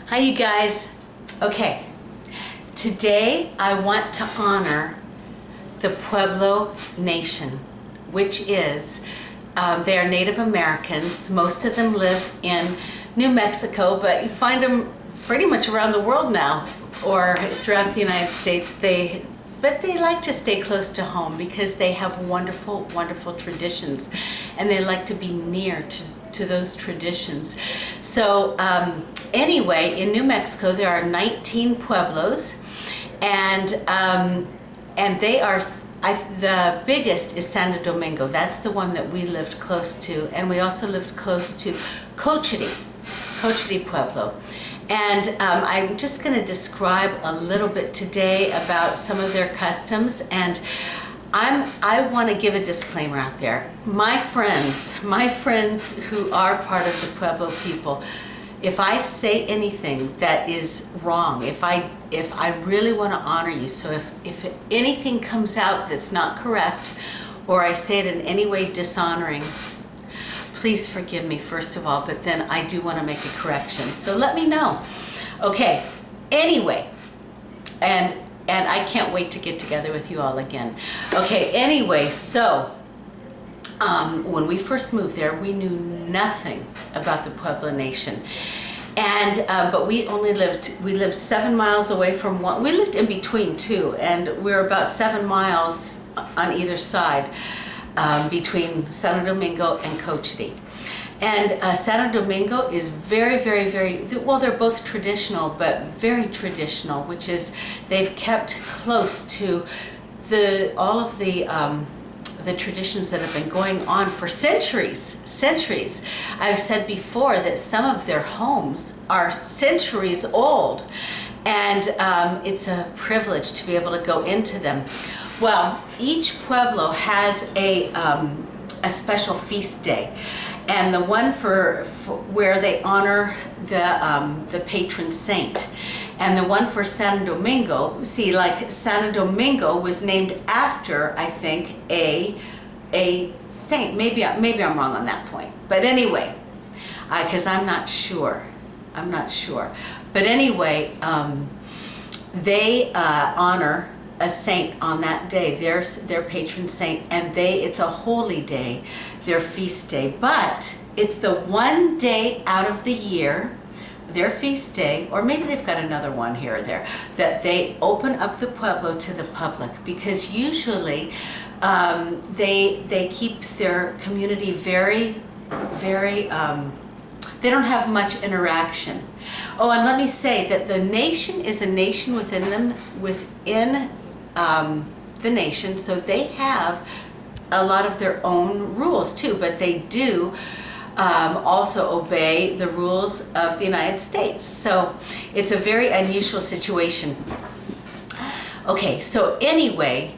Hi, you guys. Okay, today I want to honor the Pueblo Nation, which is, they are Native Americans. Most of them live in New Mexico, but you find them pretty much around the world now, or throughout the United States. But they like to stay close to home because they have wonderful, wonderful traditions, and they like to be near to those traditions. So anyway, in New Mexico there are 19 pueblos, and they are, the biggest is Santo Domingo. That's the one that we lived close to, and we also lived close to Cochiti Pueblo. And I'm just going to describe a little bit today about some of their customs, and I want to give a disclaimer out there. My friends who are part of the Pueblo people, if I say anything that is wrong, if I really want to honor you, so if anything comes out that's not correct, or I say it in any way dishonoring, please forgive me first of all, but then I do want to make a correction. So let me know. Okay, anyway, and I can't wait to get together with you all again. Okay, anyway, so when we first moved there, we knew nothing about the Pueblo Nation. And but we lived 7 miles away from one. We lived in between two, and we're about 7 miles on either side. Between Santo Domingo and Cochiti. And Santo Domingo is very, very, very, well, they're both traditional, but very traditional, which is they've kept close to all of the traditions that have been going on for centuries. I've said before that some of their homes are centuries old, and it's a privilege to be able to go into them. Well, each pueblo has a special feast day, and the one for where they honor the patron saint, and the one for San Domingo. See, like San Domingo was named after, I think, a saint. Maybe I'm wrong on that point, but anyway, because I'm not sure. But anyway, they honor a saint on that day, their patron saint, and it's a holy day, their feast day. But it's the one day out of the year, their feast day, or maybe they've got another one here or there, that they open up the pueblo to the public, because usually they keep their community very, very, they don't have much interaction. Oh, and let me say that the nation is a nation within the nation, so they have a lot of their own rules too, but they do also obey the rules of the United States. So it's a very unusual situation. Okay, so anyway,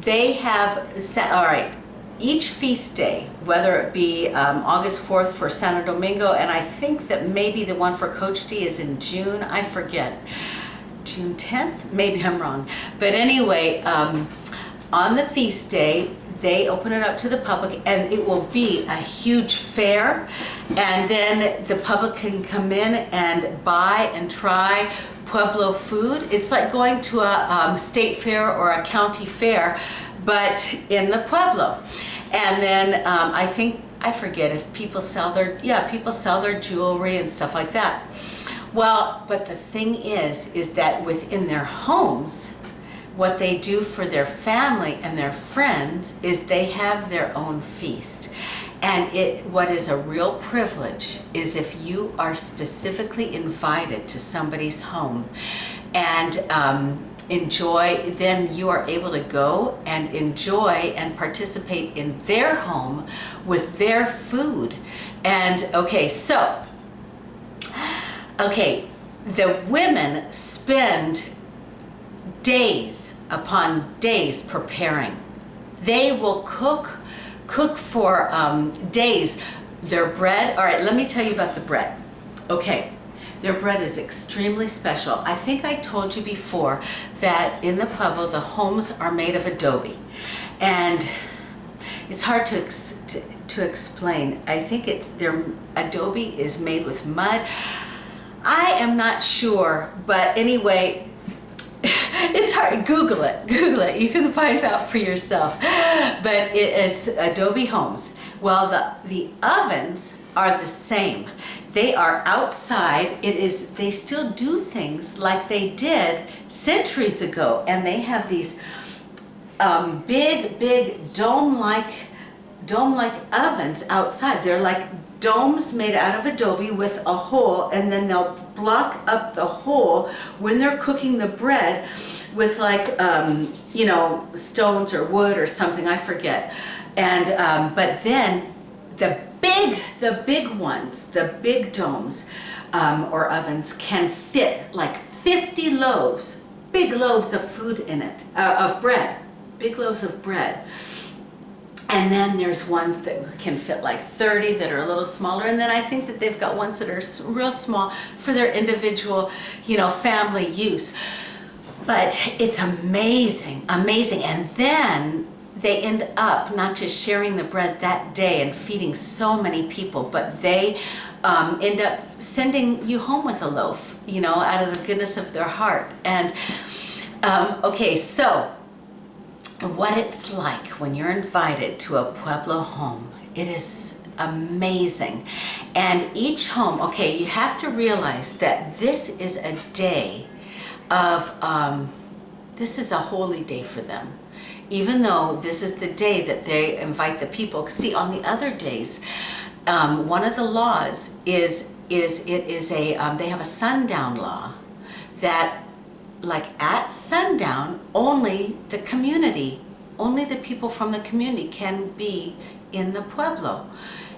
they have all right, each feast day, whether it be August 4th for Santo Domingo, and I think that maybe the one for Cochiti is in June, I forget. June 10th? Maybe I'm wrong. But anyway, on the feast day, they open it up to the public, and it will be a huge fair, and then the public can come in and buy and try Pueblo food. It's like going to a state fair or a county fair, but in the Pueblo. And then I forget if people sell their jewelry and stuff like that. Well, but the thing is that within their homes, what they do for their family and their friends is they have their own feast. And what is a real privilege is if you are specifically invited to somebody's home and enjoy, then you are able to go and enjoy and participate in their home with their food. And the women spend days upon days preparing. They will cook for days. Their bread, all right, let me tell you about the bread. Okay, their bread is extremely special. I think I told you before that in the Pueblo, the homes are made of adobe. And it's hard to explain. I think their adobe is made with mud. I am not sure, but anyway, it's hard. Google it. Google it. You can find out for yourself. But it's adobe homes. Well, the ovens are the same. They are outside. They still do things like they did centuries ago, and they have these big dome-like ovens outside. They're like domes made out of adobe with a hole, and then they'll block up the hole when they're cooking the bread with like stones or wood or something, I forget. And but then the big ones, the big domes or ovens can fit like 50 loaves, big loaves of food in it, of bread, big loaves of bread. And then there's ones that can fit like 30 that are a little smaller. And then I think that they've got ones that are real small for their individual, family use. But it's amazing, amazing. And then they end up not just sharing the bread that day and feeding so many people, but they end up sending you home with a loaf, out of the goodness of their heart. And okay, so what it's like when you're invited to a Pueblo home. It is amazing. And each home, okay, you have to realize that this is a day of, this is a holy day for them. Even though this is the day that they invite the people. See, on the other days, one of the laws is they have a sundown law that, like, at sundown, only the people from the community can be in the Pueblo.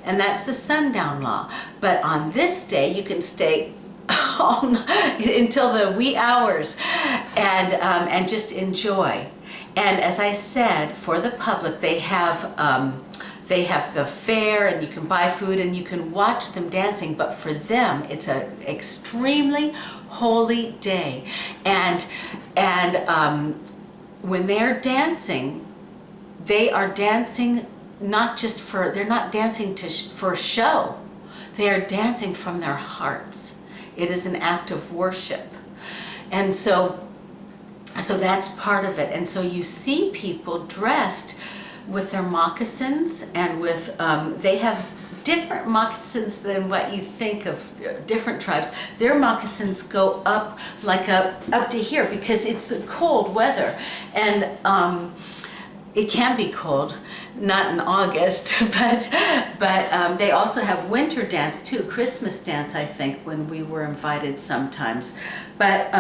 And that's the sundown law. But on this day, you can stay all night until the wee hours and just enjoy. And as I said, for the public, they have the fair, and you can buy food and you can watch them dancing. But for them, it's an extremely holy day. And when they're dancing, they are dancing not just they're not dancing for show. They are dancing from their hearts. It is an act of worship. And so that's part of it. And so you see people dressed with their moccasins and with, they have different moccasins than what you think of different tribes. Their moccasins go up up to here because it's the cold weather. And it can be cold, not in August, but they also have winter dance too, Christmas dance, I think, when we were invited sometimes. But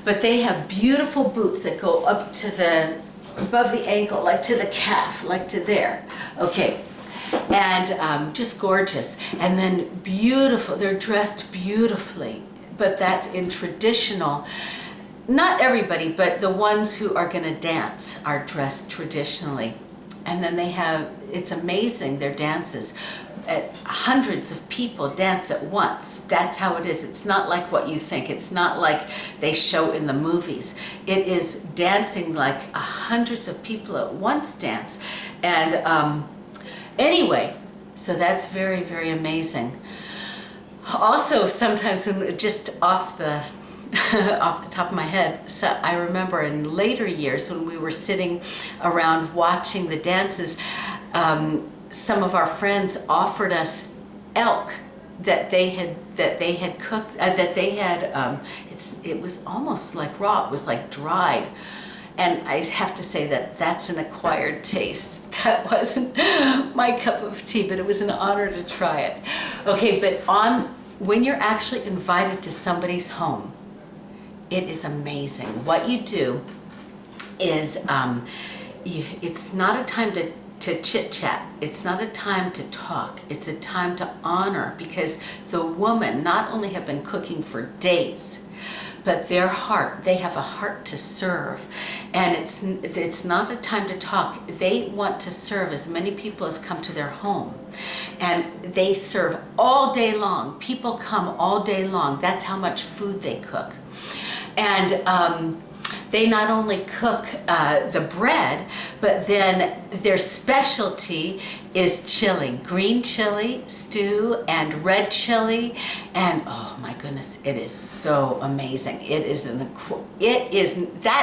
they have beautiful boots that go up to above the ankle, like to the calf, like to there. Okay. And just gorgeous. And then beautiful, they're dressed beautifully, but that's in traditional. Not everybody, but the ones who are going to dance are dressed traditionally. And then it's amazing, their dances. Hundreds of people dance at once. That's how it is. It's not like what you think. It's not like they show in the movies. It is dancing like hundreds of people at once dance. And anyway, so that's very, very amazing. Also, sometimes just off the top of my head, so I remember in later years when we were sitting around watching the dances, some of our friends offered us elk that they had cooked, it was almost like raw. It was like dried. And I have to say that that's an acquired taste. That wasn't my cup of tea, but it was an honor to try it. Okay, but when you're actually invited to somebody's home, it is amazing. What you do is, it's not a time to chit-chat. It's not a time to talk. It's a time to honor, because the women not only have been cooking for days, but they have a heart to serve. And it's not a time to talk. They want to serve as many people as come to their home. And they serve all day long. People come all day long. That's how much food they cook. And they not only cook the bread, but then their specialty is chili, green chili stew and red chili, and oh my goodness, it is so amazing. That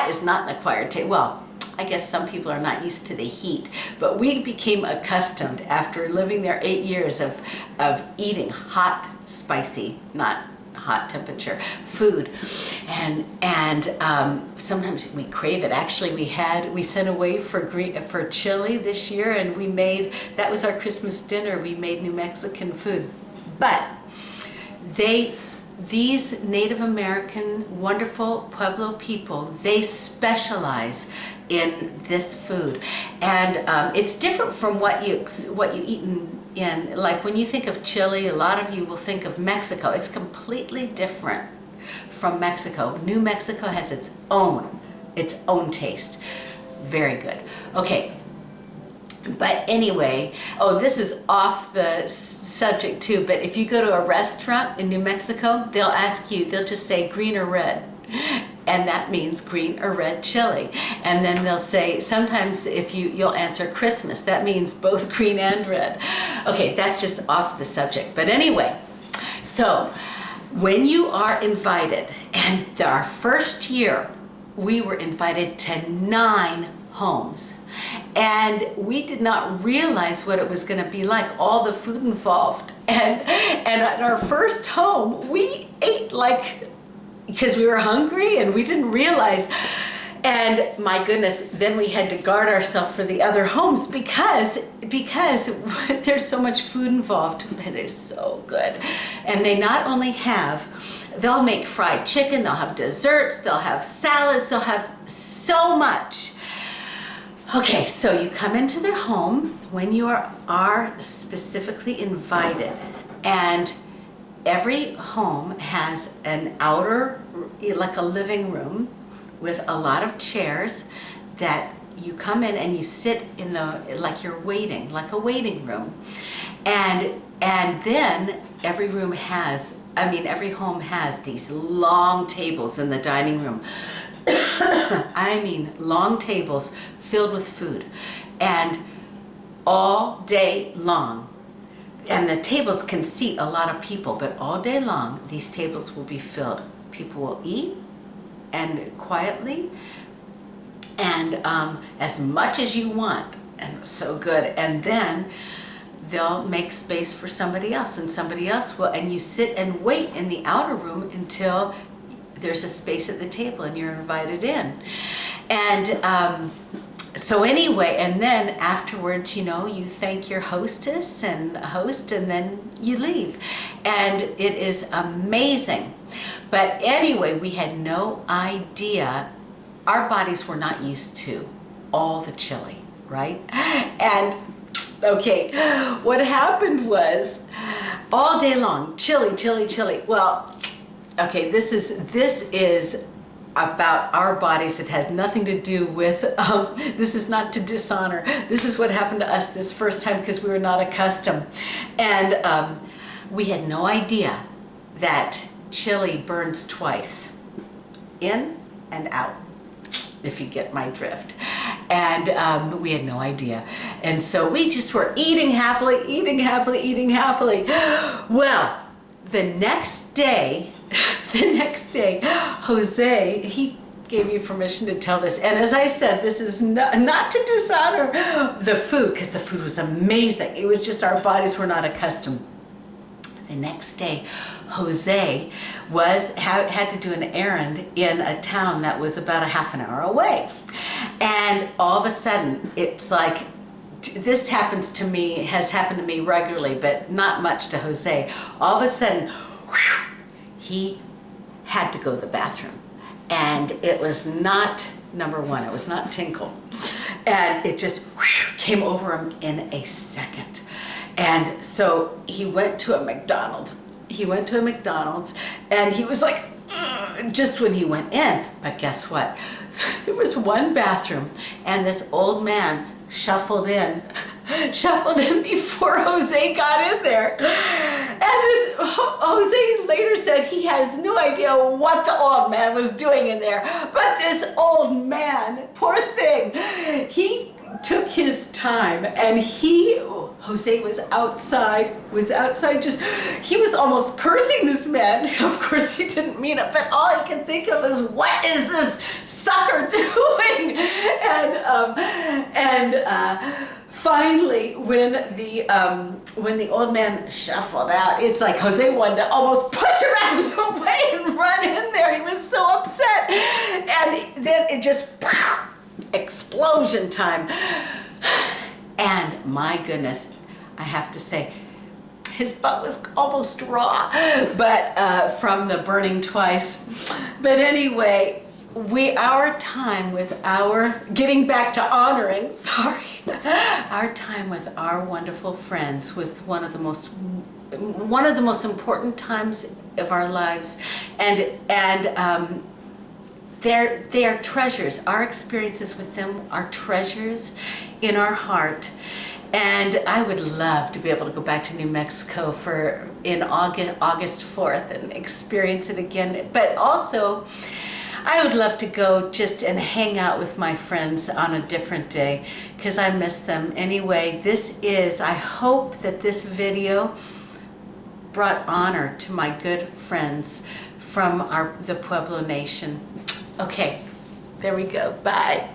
is not an acquired taste. Well, I guess some people are not used to the heat, but we became accustomed after living there 8 years of eating hot, spicy, not hot temperature food, and sometimes we crave it. Actually, we sent away for chili this year, and that was our Christmas dinner. We made New Mexican food, but these Native American wonderful Pueblo people, they specialize in this food, and it's different from what you eat in, like when you think of chili, a lot of you will think of Mexico. It's completely different from Mexico. New Mexico has its own taste. Very good. Okay. But anyway, this is off the subject too, but if you go to a restaurant in New Mexico, they'll just say green or red. And that means green or red chili. And then they'll say, sometimes you'll answer Christmas, that means both green and red. Okay, that's just off the subject. But anyway, so when you are invited, and our first year, we were invited to 9 homes. And we did not realize what it was going to be like, all the food involved. And at our first home, we ate because we were hungry and we didn't realize. And my goodness, then we had to guard ourselves for the other homes because there's so much food involved. It is so good. And they not only they'll make fried chicken, they'll have desserts, they'll have salads, they'll have so much. Okay, so you come into their home when you are specifically invited, and every home has an outer, like a living room with a lot of chairs that you come in and you sit in like you're waiting, like a waiting room. And then every home has these long tables in the dining room. I mean, long tables filled with food, and all day long. And the tables can seat a lot of people, but all day long, these tables will be filled. People will eat, and quietly, and as much as you want, and it's so good. And then they'll make space for somebody else, and somebody else will, and you sit and wait in the outer room until there's a space at the table and you're invited in. And so anyway, and then afterwards, you thank your hostess and host, and then you leave. And it is amazing. But anyway, we had no idea. Our bodies were not used to all the chili, right? And okay, what happened was all day long, chili, chili, chili. Well, okay, this is about our bodies. It has nothing to do with, this is not to dishonor. This is what happened to us this first time because we were not accustomed. And we had no idea that chili burns twice, in and out, if you get my drift. And we had no idea. And so we just were eating happily, eating happily, eating happily. Well, the next day, Jose, he gave me permission to tell this. And as I said, this is not to dishonor the food, because the food was amazing. It was just our bodies were not accustomed. The next day, Jose had to do an errand in a town that was about a half an hour away. And all of a sudden, it's like, this has happened to me regularly, but not much to Jose. All of a sudden, he had to go to the bathroom. And it was not, number one, it was not tinkle. And it just came over him in a second. And so he went to a McDonald's. And he was like, just when he went in. But guess what? There was one bathroom, and this old man shuffled in before Jose got in there. And this Jose later said that he has no idea what the old man was doing in there. But this old man, poor thing, he took his time, and Jose was outside just, he was almost cursing this man. Of course he didn't mean it, but all he could think of is, what is this sucker doing? And finally, when the old man shuffled out, it's like Jose wanted to almost push him out of the way and run in there. He was so upset. And then it just, explosion time. And my goodness, I have to say, his butt was almost raw, but from the burning twice. But anyway, our time with getting back to honoring, our time with our wonderful friends was one of the most important times of our lives, and they are treasures. Our experiences with them are treasures in our heart. And I would love to be able to go back to New Mexico in August 4th and experience it again. But also, I would love to go just and hang out with my friends on a different day, because I miss them. Anyway, I hope that this video brought honor to my good friends from the Pueblo Nation. Okay, there we go. Bye.